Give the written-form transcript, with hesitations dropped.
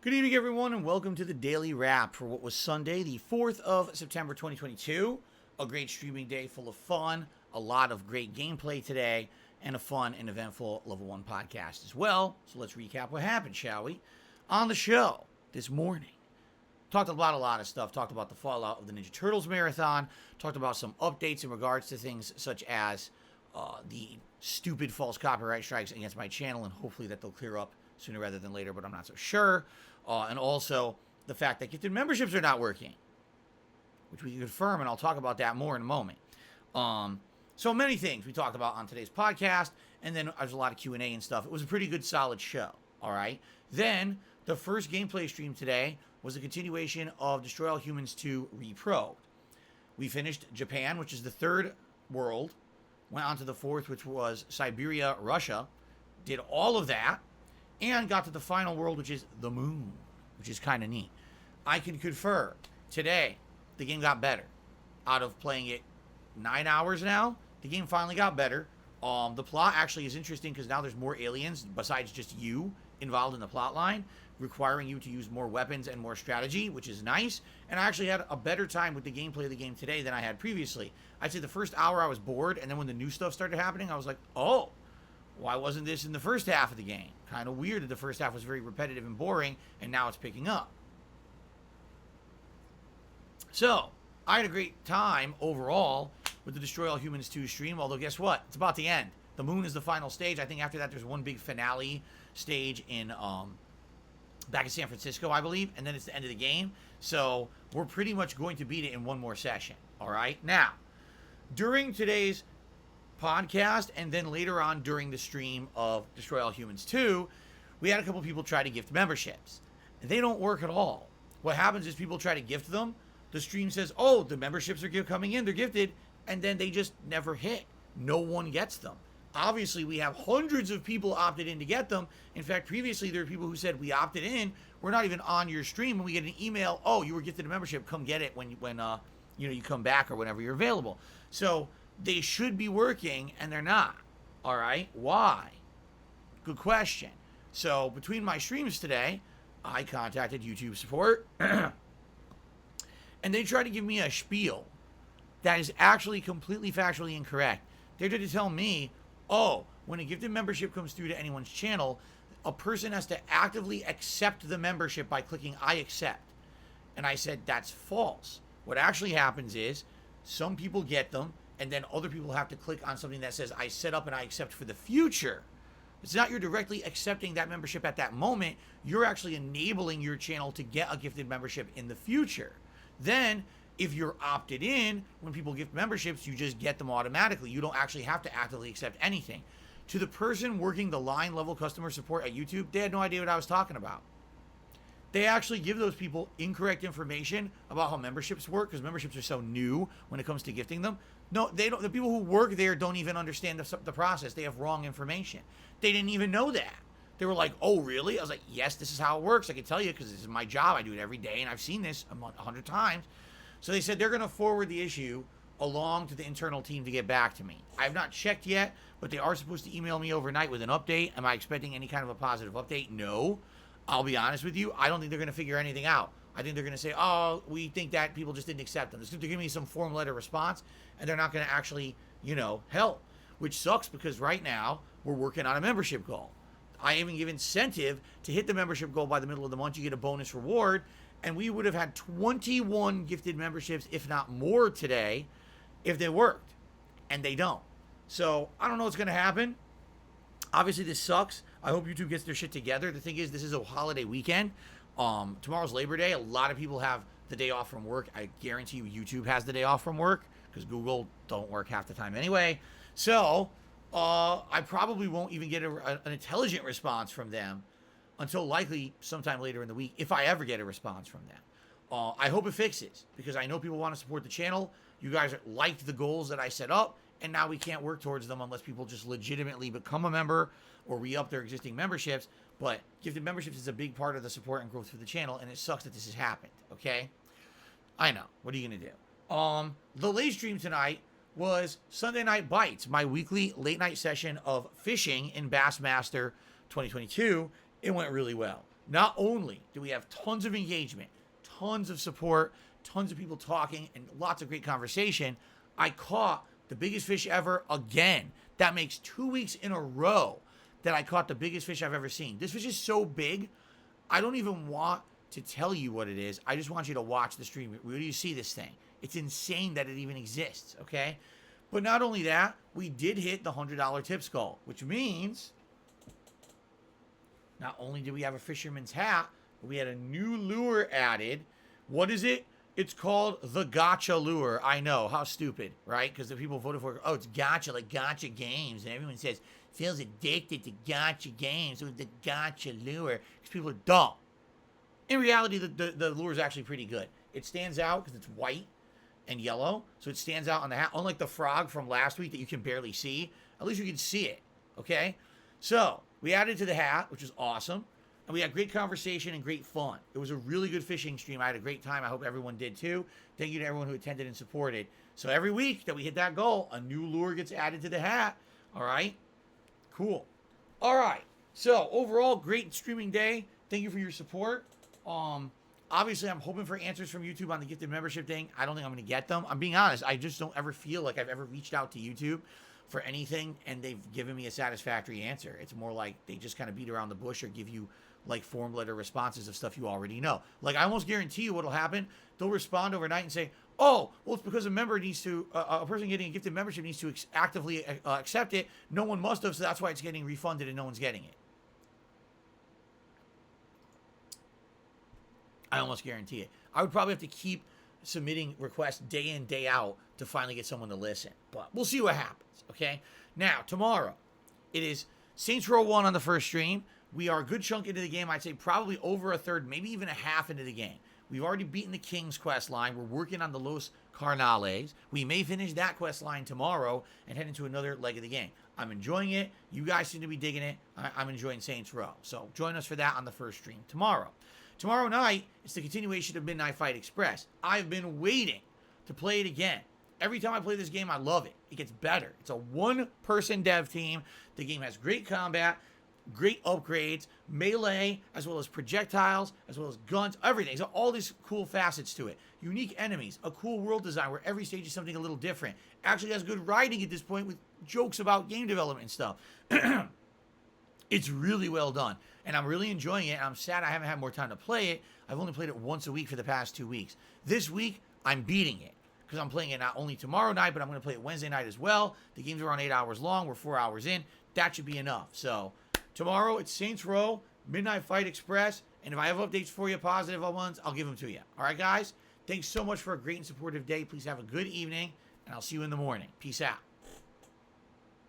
Good evening, everyone, and welcome to the Daily Wrap for what was Sunday, the 4th of September, 2022. A great streaming day full of fun, a lot of great gameplay today, and a fun and eventful Level 1 podcast as well. So let's recap what happened, shall we? On the show this morning, talked about a lot of stuff. Talked about the fallout of the Ninja Turtles marathon. Talked about some updates in regards to things such as the stupid false copyright strikes against my channel, and hopefully that they'll clear up sooner rather than later, but I'm not so sure. And also the fact that gifted memberships are not working, which we can confirm, and I'll talk about that more in a moment. So many things we talked about on today's podcast, and then there's a lot of Q&A and stuff. It was a pretty good, solid show, all right? Then the first gameplay stream today was a continuation of Destroy All Humans 2 Reprobed. We finished Japan, which is the third world, went on to the fourth, which was Siberia, Russia, did all of that, and got to the final world, which is the moon, which is kind of neat. I can confirm today the game got better. Out of playing it 9 hours now, the game finally got better. The plot actually is interesting because now there's more aliens besides just you involved in the plot line, requiring you to use more weapons and more strategy, which is nice. And I actually had a better time with the gameplay of the game today than I had previously. I'd say the first hour I was bored, and then when the new stuff started happening, I was like, oh, why wasn't this in the first half of the game? Kind of weird that the first half was very repetitive and boring, and now it's picking up. So, I had a great time overall with the Destroy All Humans 2 stream, although guess what? It's about the end. The moon is the final stage. I think after that there's one big finale stage in back in San Francisco, I believe, and then it's the end of the game. So, we're pretty much going to beat it in one more session. All right? Now, during today's podcast, and then later on during the stream of Destroy All Humans 2, we had a couple people try to gift memberships. They don't work at all. What happens is people try to gift them. The stream says, oh, the memberships are coming in, they're gifted, and then they just never hit. No one gets them. Obviously, we have hundreds of people opted in to get them. In fact, previously, there were people who said, we opted in, we're not even on your stream, and we get an email, oh, you were gifted a membership, come get it when you come back or whenever you're available. So, they should be working, and they're not. All right? Why? Good question. So, between my streams today, I contacted YouTube support, and they tried to give me a spiel that is actually completely factually incorrect. They tried to tell me, oh, when a gifted membership comes through to anyone's channel, a person has to actively accept the membership by clicking I accept. And I said, that's false. What actually happens is, some people get them, and then other people have to click on something that says, I set up and I accept for the future. It's not you're directly accepting that membership at that moment. You're actually enabling your channel to get a gifted membership in the future. Then, if you're opted in, when people gift memberships, you just get them automatically. You don't actually have to actively accept anything. To the person working the line level customer support at YouTube, they had no idea what I was talking about. They actually give those people incorrect information about how memberships work, because memberships are so new when it comes to gifting them. No, they don't. The people who work there don't even understand the process. They have wrong information. They didn't even know that. They were like, oh, really? I was like, yes, this is how it works. I can tell you because this is my job. I do it every day, and I've seen this 100 times. So they said they're going to forward the issue along to the internal team to get back to me. I have not checked yet, but they are supposed to email me overnight with an update. Am I expecting any kind of a positive update? No. I'll be honest with you. I don't think they're going to figure anything out. I think they're going to say, oh, we think that people just didn't accept them. They're giving me some form letter response, and they're not going to actually, help, which sucks because right now we're working on a membership goal. I even give incentive to hit the membership goal by the middle of the month. You get a bonus reward, and we would have had 21 gifted memberships, if not more today, if they worked, and they don't. So I don't know what's going to happen. Obviously, this sucks. I hope YouTube gets their shit together. The thing is, this is a holiday weekend. Tomorrow's Labor Day. A lot of people have the day off from work. I guarantee you YouTube has the day off from work because Google don't work half the time anyway. So I probably won't even get an intelligent response from them until likely sometime later in the week, if I ever get a response from them. I hope it fixes because I know people want to support the channel. You guys liked the goals that I set up, and now we can't work towards them unless people just legitimately become a member or re-up their existing memberships. But gifted memberships is a big part of the support and growth for the channel, and it sucks that this has happened, okay? I know. What are you going to do? The late stream tonight was Sunday Night Bites, my weekly late night session of fishing in Bassmaster 2022. It went really well. not only do we have tons of engagement, tons of support, tons of people talking, and lots of great conversation, I caught the biggest fish ever again. That makes 2 weeks in a row that I caught the biggest fish I've ever seen. This fish is so big, I don't even want to tell you what it is. I just want you to watch the stream. Where do you see this thing? It's insane that it even exists, okay? But not only that, we did hit the $100 tip skull, which means not only did we have a fisherman's hat, but we had a new lure added. What is it? It's called the Gotcha lure. I know, how stupid, right? Because the people voted for, oh, it's Gotcha, like Gotcha Games. And everyone says, feels addicted to Gotcha Games with the Gotcha lure. Because people are dumb. In reality, the lure is actually pretty good. It stands out because it's white and yellow. So it stands out on the hat. Unlike the frog from last week that you can barely see. At least you can see it, okay? So we added to the hat, which is awesome. And we had great conversation and great fun. It was a really good fishing stream. I had a great time. I hope everyone did too. Thank you to everyone who attended and supported. So every week that we hit that goal, a new lure gets added to the hat. All right? Cool. All right. So overall, great streaming day. Thank you for your support. Obviously, I'm hoping for answers from YouTube on the gifted membership thing. I don't think I'm going to get them. I'm being honest. I just don't ever feel like I've ever reached out to YouTube for anything and they've given me a satisfactory answer. It's more like they just kind of beat around the bush or give you like form letter responses of stuff you already know. Like I almost guarantee you what'll happen. They'll respond overnight and say, oh, well, it's because a member needs to, a person getting a gifted membership needs to actively accept it. No one must have, so that's why it's getting refunded and no one's getting it. I almost guarantee it. I would probably have to keep submitting requests day in, day out to finally get someone to listen. But we'll see what happens, okay? Now, tomorrow, it is Saints Row 1 on the first stream. We are a good chunk into the game. I'd say probably over a third, maybe even a half into the game. We've already beaten the King's quest line. We're working on the Los Carnales. We may finish that quest line tomorrow and head into another leg of the game. I'm enjoying it. You guys seem to be digging it. I'm enjoying Saints Row. So join us for that on the first stream tomorrow. Tomorrow night, it's the continuation of Midnight Fight Express. I've been waiting to play it again. Every time I play this game, I love it. It gets better. It's a one-person dev team. The game has great combat, great upgrades, melee, as well as projectiles, as well as guns, everything. So all these cool facets to it. Unique enemies, a cool world design where every stage is something a little different. Actually has good writing at this point with jokes about game development and stuff. It's really well done, and I'm really enjoying it, and I'm sad I haven't had more time to play it. I've only played it once a week for the past 2 weeks. This week, I'm beating it, because I'm playing it not only tomorrow night, but I'm going to play it Wednesday night as well. The game's around 8 hours long. We're 4 hours in. That should be enough. So, tomorrow, it's Saints Row, Midnight Fight Express, and if I have updates for you, positive ones, I'll give them to you. All right, guys? Thanks so much for a great and supportive day. Please have a good evening, and I'll see you in the morning. Peace out.